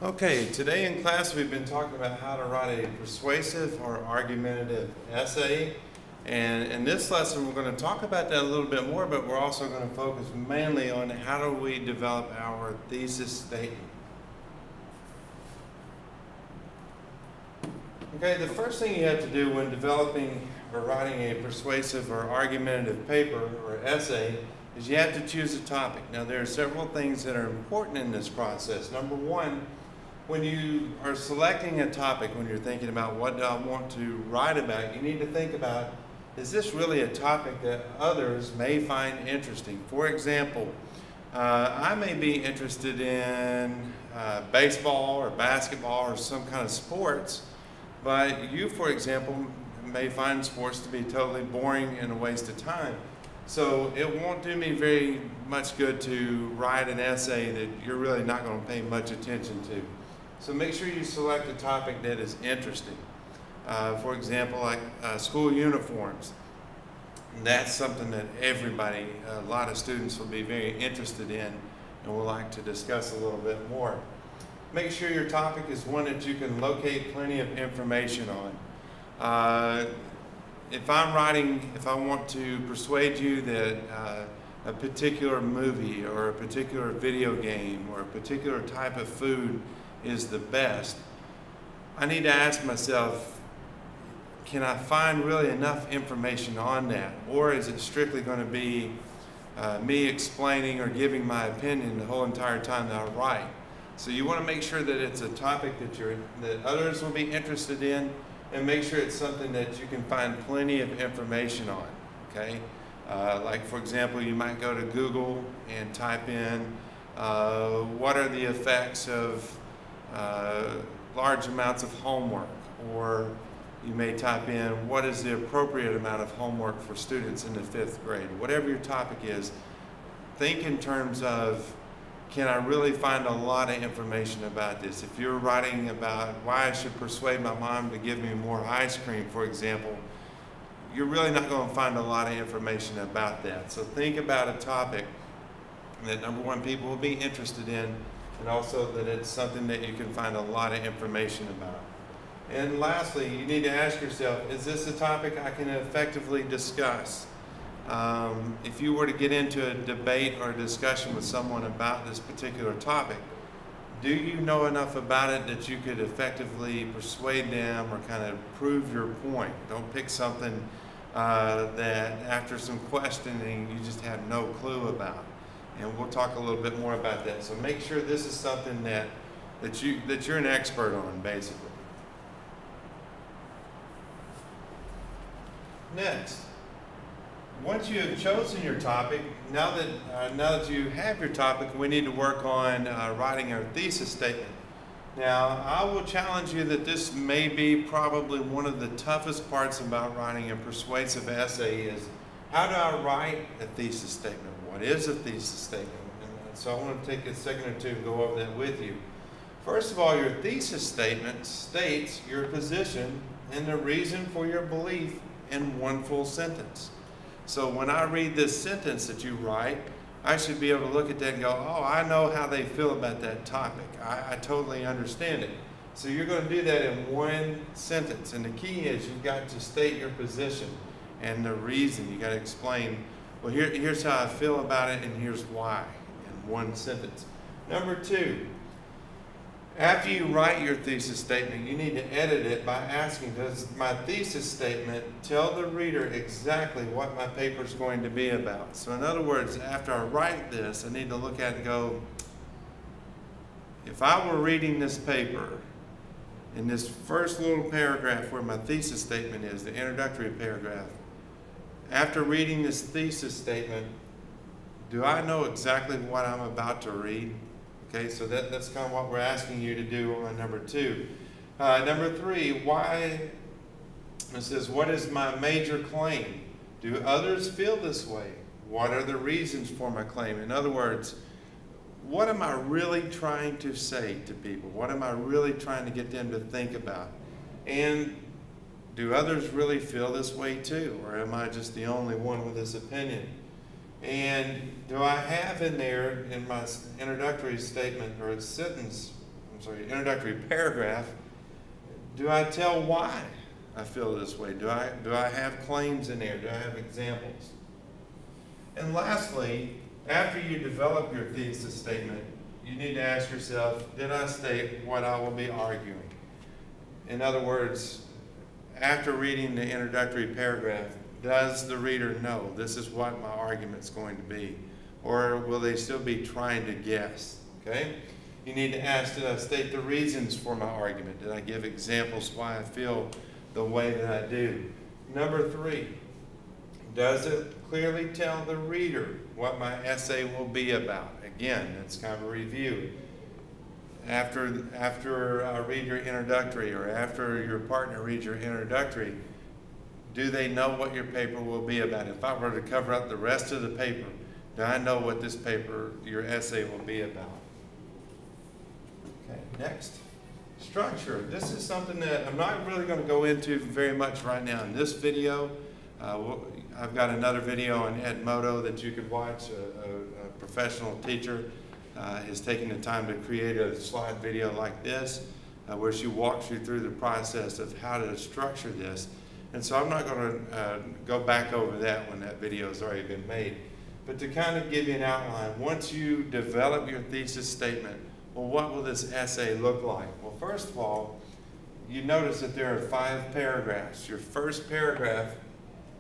Okay, today in class we've been talking about how to write a persuasive or argumentative essay. And in this lesson we're going to talk about that a little bit more, but we're also going to focus mainly on how do we develop our thesis statement. Okay, the first thing you have to do when developing or writing a persuasive or argumentative paper or essay is you have to choose a topic. Now there are several things that are important in this process. Number one, when you are selecting a topic, when you're thinking about what do I want to write about, you need to think about, is this really a topic that others may find interesting? For example, I may be interested in baseball or basketball or some kind of sports, but you, for example, may find sports to be totally boring and a waste of time. So it won't do me very much good to write an essay that you're really not going to pay much attention to. So make sure you select a topic that is interesting. For example, like school uniforms. That's something that everybody, a lot of students will be very interested in and will like to discuss a little bit more. Make sure your topic is one that you can locate plenty of information on. If I want to persuade you that a particular movie or a particular video game or a particular type of food is the best, I need to ask myself, can I find really enough information on that? Or is it strictly going to be me explaining or giving my opinion the whole entire time that I write? So you want to make sure that it's a topic that others will be interested in, and make sure it's something that you can find plenty of information on, okay? Like for example, you might go to Google and type in what are the effects of large amounts of homework, or you may type in what is the appropriate amount of homework for students in the 5th grade. Whatever your topic is, think in terms of, can I really find a lot of information about this? If you're writing about why I should persuade my mom to give me more ice cream, for example, you're really not going to find a lot of information about that. So think about a topic that, number one, people will be interested in, and also that it's something that you can find a lot of information about. And lastly, you need to ask yourself, is this a topic I can effectively discuss? If you were to get into a debate or a discussion with someone about this particular topic, do you know enough about it that you could effectively persuade them or kind of prove your point? Don't pick something that after some questioning you just have no clue about. And we'll talk a little bit more about that. So make sure this is something that you're an expert on, basically. Next, once you have chosen your topic, now that you have your topic, we need to work on writing our thesis statement. Now, I will challenge you that this may be probably one of the toughest parts about writing a persuasive essay is, how do I write a thesis statement? What is a thesis statement? And so I want to take a second or two to go over that with you. First of all, your thesis statement states your position and the reason for your belief in one full sentence. So when I read this sentence that you write, I should be able to look at that and go, oh, I know how they feel about that topic. I totally understand it. So you're going to do that in one sentence. And the key is you've got to state your position and the reason. You've got to explain, well, here's how I feel about it and here's why, in one sentence. Number two, after you write your thesis statement, you need to edit it by asking, does my thesis statement tell the reader exactly what my paper is going to be about? So in other words, after I write this, I need to look at it and go, if I were reading this paper, in this first little paragraph where my thesis statement is, the introductory paragraph, after reading this thesis statement, do I know exactly what I'm about to read? Okay, so that's kind of what we're asking you to do on number two. Number three, why? It says, what is my major claim? Do others feel this way? What are the reasons for my claim? In other words, what am I really trying to say to people? What am I really trying to get them to think about? And do others really feel this way too? Or am I just the only one with this opinion? And do I have in there, in my introductory statement or sentence, introductory paragraph, do I tell why I feel this way? Do I have claims in there? Do I have examples? And lastly, after you develop your thesis statement, you need to ask yourself, did I state what I will be arguing? In other words, after reading the introductory paragraph, does the reader know this is what my argument's going to be? Or will they still be trying to guess? Okay? You need to ask, did I state the reasons for my argument? Did I give examples why I feel the way that I do? Number 3, does it clearly tell the reader what my essay will be about? Again, that's kind of a review. After I read your introductory, or after your partner reads your introductory, do they know what your paper will be about? If I were to cover up the rest of the paper, do I know what this paper, your essay, will be about? Okay, next. Structure. This is something that I'm not really going to go into very much right now in this video. I've got another video on Edmodo that you could watch. A professional teacher is taking the time to create a slide video like this, where she walks you through the process of how to structure this. And so I'm not going to go back over that when that video has already been made. But to kind of give you an outline, once you develop your thesis statement, well, what will this essay look like? Well, first of all, you notice that there are 5 paragraphs. Your first paragraph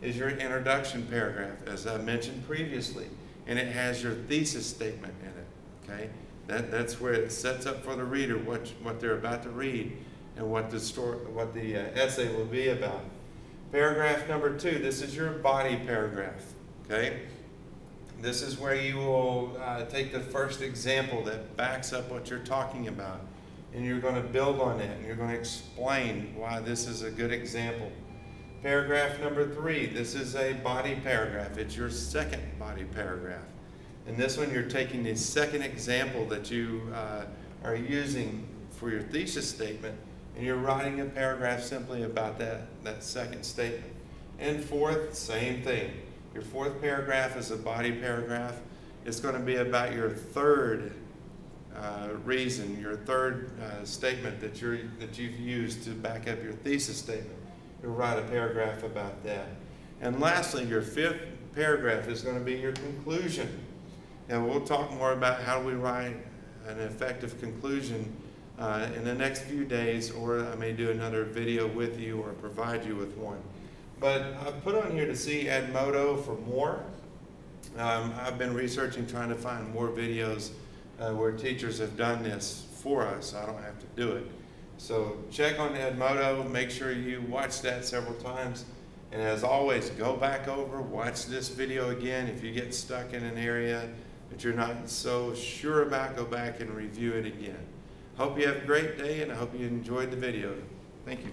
is your introduction paragraph, as I mentioned previously, and it has your thesis statement in it. Okay, that's where it sets up for the reader what they're about to read and what the essay will be about. Paragraph number 2, this is your body paragraph. Okay, this is where you will take the first example that backs up what you're talking about, and you're going to build on that, and you're going to explain why this is a good example. Paragraph number 3, this is a body paragraph. It's your second body paragraph. And this one, you're taking the second example that you are using for your thesis statement, and you're writing a paragraph simply about that second statement. And 4th, same thing. Your 4th paragraph is a body paragraph. It's going to be about your 3rd reason, your 3rd statement that you've used to back up your thesis statement. You'll write a paragraph about that. And lastly, your 5th paragraph is going to be your conclusion. And we'll talk more about how we write an effective conclusion in the next few days, or I may do another video with you or provide you with one. But I've put on here to see Edmodo for more. I've been researching, trying to find more videos where teachers have done this for us, so I don't have to do it. So check on Edmodo, make sure you watch that several times. And as always, go back over, watch this video again. If you get stuck in an area that you're not so sure about, go back and review it again. Hope you have a great day, and I hope you enjoyed the video. Thank you.